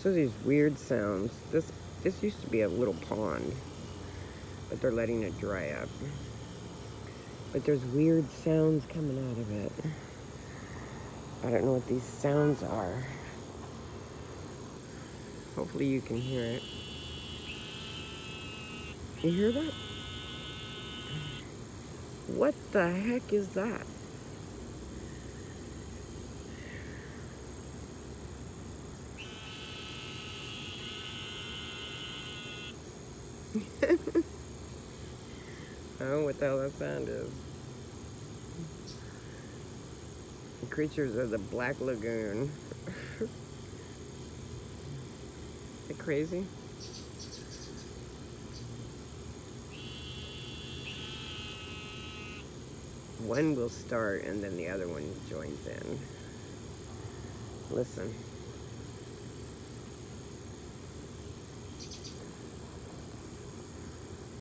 So these weird sounds. This used to be a little pond, but they're letting it dry up. But there's weird sounds coming out of it. I don't know what these sounds are. Hopefully you can hear it. You hear that? What the heck is that? I don't know what the hell that sound is. The creatures of the Black Lagoon. Is it crazy? One will start and then the other one joins in. Listen.